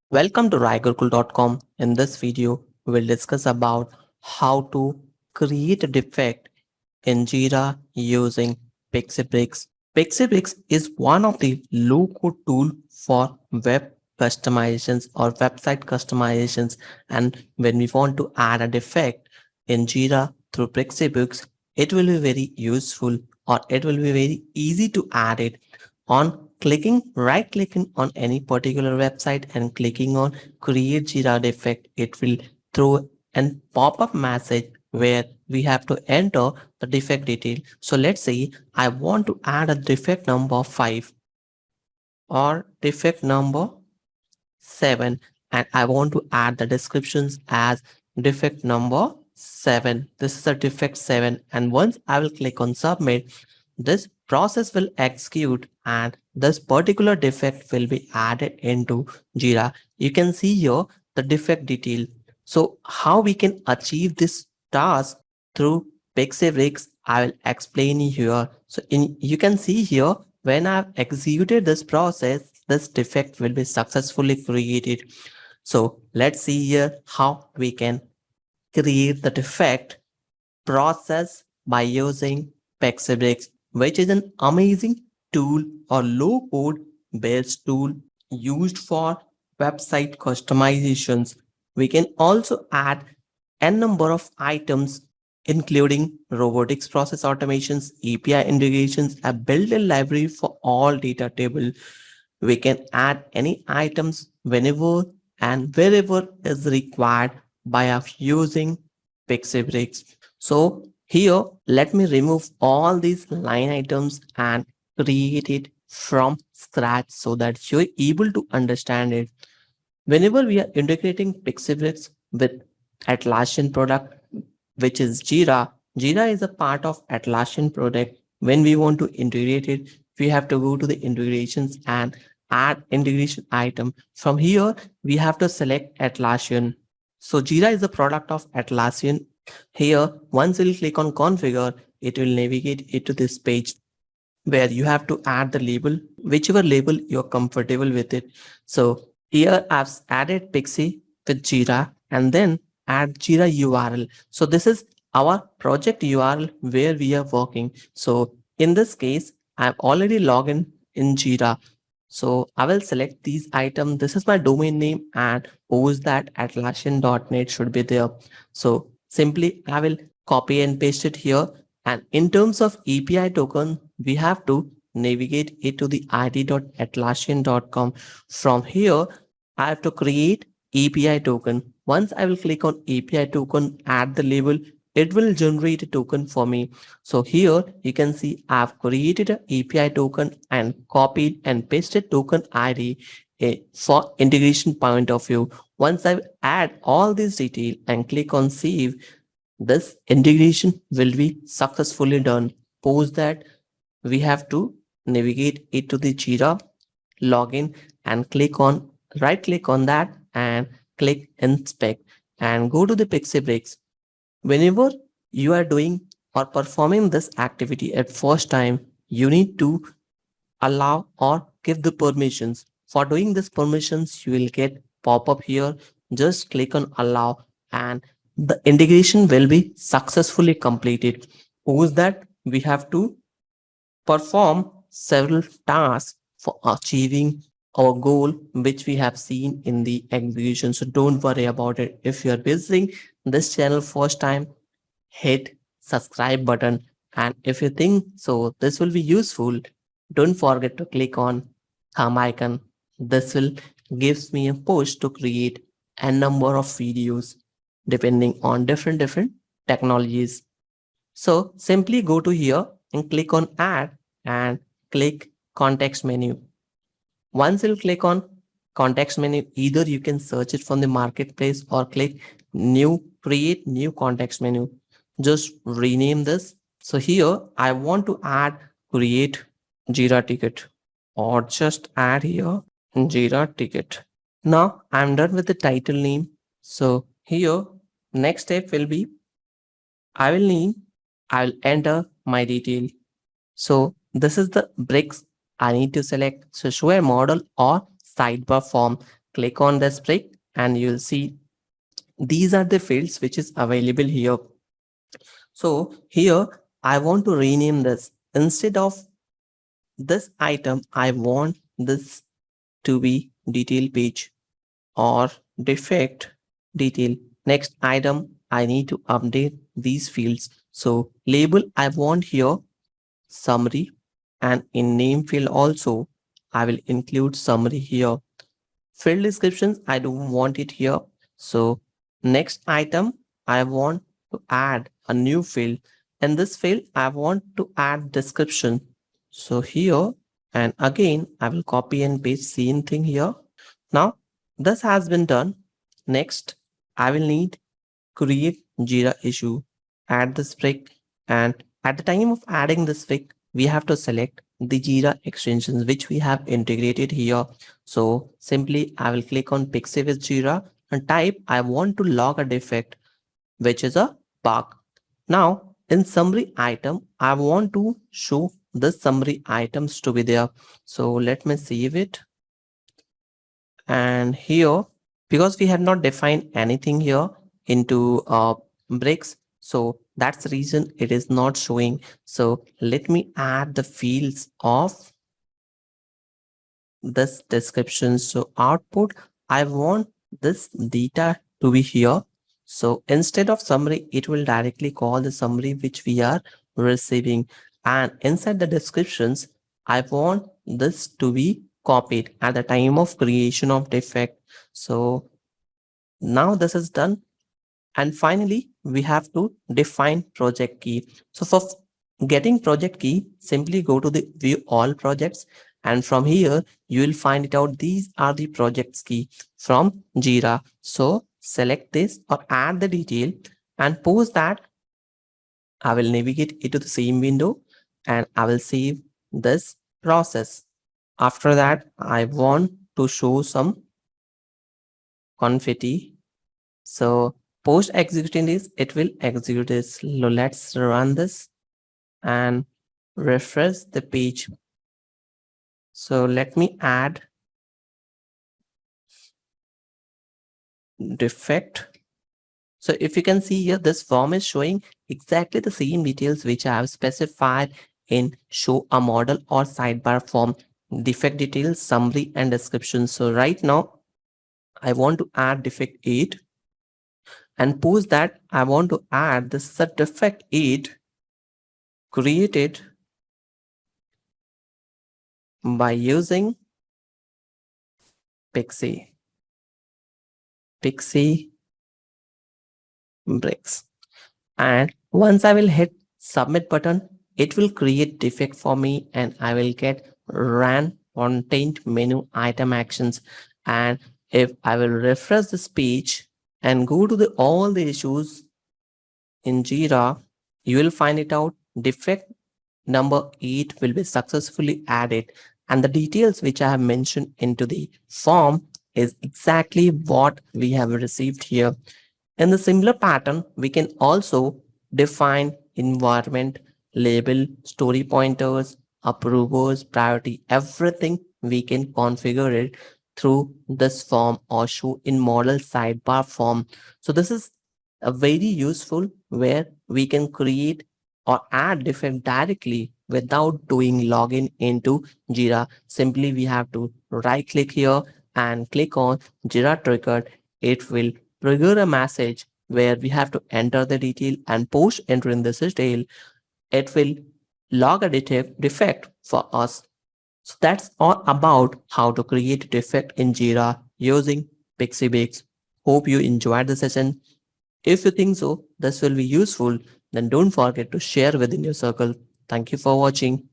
Welcome to raigurkul.com. In this video, we will discuss about how to create a defect in Jira using Pixibricks. Pixibricks is one of the low-code tool for web customizations or website customizations. And when we want to add a defect in Jira through Pixibricks, it will be very useful or it will be very easy to add it on right clicking on any particular website and clicking on create Jira defect. It will throw an pop-up message where we have to enter the defect detail. So let's say I want to add a defect number 5 or defect number 7, and I want to add the descriptions as defect number 7. This is a defect 7, and once I will click on submit, this process will execute and this particular defect will be added into Jira. You can see here the defect detail. So how we can achieve this task through Pixibricks, I will explain you here. So you can see here when I've executed this process, this defect will be successfully created. So let's see here how we can create the defect process by using Pixibricks, which is an amazing tool or low code based tool used for website customizations. We can also add n number of items including robotics process automations, API integrations, a built-in library for all data table. We can add any items whenever and wherever is required by us using Pixibricks. So here, let me remove all these line items and create it from scratch so that you're able to understand it. Whenever we are integrating Pixibricks with Atlassian product, which is Jira, Jira is a part of Atlassian product. When we want to integrate it, we have to go to the integrations and add integration item. From here, we have to select Atlassian. So Jira is a product of Atlassian. Here, once you click on configure, it will navigate it to this page where you have to add the label, whichever label you're comfortable with it. So here I've added Pixie with Jira and then add Jira URL. So this is our project URL where we are working. So in this case, I've already logged in Jira. So I will select these items. This is my domain name and post that Atlassian.net should be there. So simply I will copy and paste it here. And in terms of API token, we have to navigate it to the id.atlassian.com. From here, I have to create API token. Once I will click on API token, add the label, it will generate a token for me. So here you can see I've created an API token and copied and pasted token ID for integration point of view. Once I add all this detail and click on save, this integration will be successfully done. Post that, we have to navigate it to the Jira, login and right click on that and click inspect and go to the Pixibricks. Whenever you are doing or performing this activity at first time, you need to allow or give the permissions. For doing this permissions, you will get pop up here. Just click on allow and the integration will be successfully completed. Post that, we have to perform several tasks for achieving our goal, which we have seen in the execution. So don't worry about it. If you are visiting this channel first time, hit subscribe button. And if you think so this will be useful, don't forget to click on thumb icon. This will gives me a push to create a number of videos depending on different technologies. So simply go to here and click on add and click context menu. Once you click on context menu, either you can search it from the marketplace or click new, create new context menu. Just rename this. So here I want to add create Jira ticket or just add here Jira ticket. Now I'm done with the title name. So here next step will be I'll enter my detail. So this is the bricks I need to select. So show a model or sidebar form. click on this brick and you'll see these are the fields which is available here. So here I want to rename this. Instead of this item, I want this to be detail page or defect detail. Next item, I need to update these fields. So label, I want here summary, and in name field also, I will include summary here. Field descriptions, I don't want it here. So next item, I want to add a new field. In this field, I want to add description. So here, and again, I will copy and paste same thing here. Now, this has been done. Next, I will need create Jira issue, add this brick, and at the time of adding this brick, we have to select the Jira extensions which we have integrated here. So simply I will click on Pixie with Jira and type I want to log a defect, which is a bug. Now in summary item, I want to show the summary items to be there. So let me save it. And here, because we have not defined anything here into bricks, so that's the reason it is not showing. So let me add the fields of this description. So output, I want this data to be here. So instead of summary, it will directly call the summary which we are receiving. And inside the descriptions, I want this to be copied at the time of creation of defect. So now this is done. And finally, we have to define project key. So for getting project key, simply go to the view all projects. And from here, you will find it out. These are the projects key from Jira. So select this or add the detail, and post that. I will navigate into the same window and I will save this process. After that, I want to show some confetti. So post executing this, it will execute this. So let's run this and refresh the page. So let me add defect. So if you can see here, this form is showing exactly the same details which I have specified in show a model or sidebar form: defect details, summary, and description. So right now, I want to add defect 8, and post that I want to add this defect 8 created by using Pixie bricks. And once I will hit submit button, it will create defect for me and I will get run content menu item actions. And if I will refresh this page and go to the all the issues in Jira, you will find it out defect number 8 will be successfully added, and the details which I have mentioned into the form is exactly what we have received here. In the similar pattern, we can also define environment, label, story pointers, approvers, priority, everything we can configure it through this form or show in model sidebar form. So this is a very useful where we can create or add defect directly without doing login into Jira. Simply we have to right click here and click on Jira trigger. It will trigger a message where we have to enter the detail, and post entering this detail, it will log a defect for us. So that's all about how to create a defect in Jira using Pixie. Hope you enjoyed the session. If you think so, this will be useful, then don't forget to share within your circle. Thank you for watching.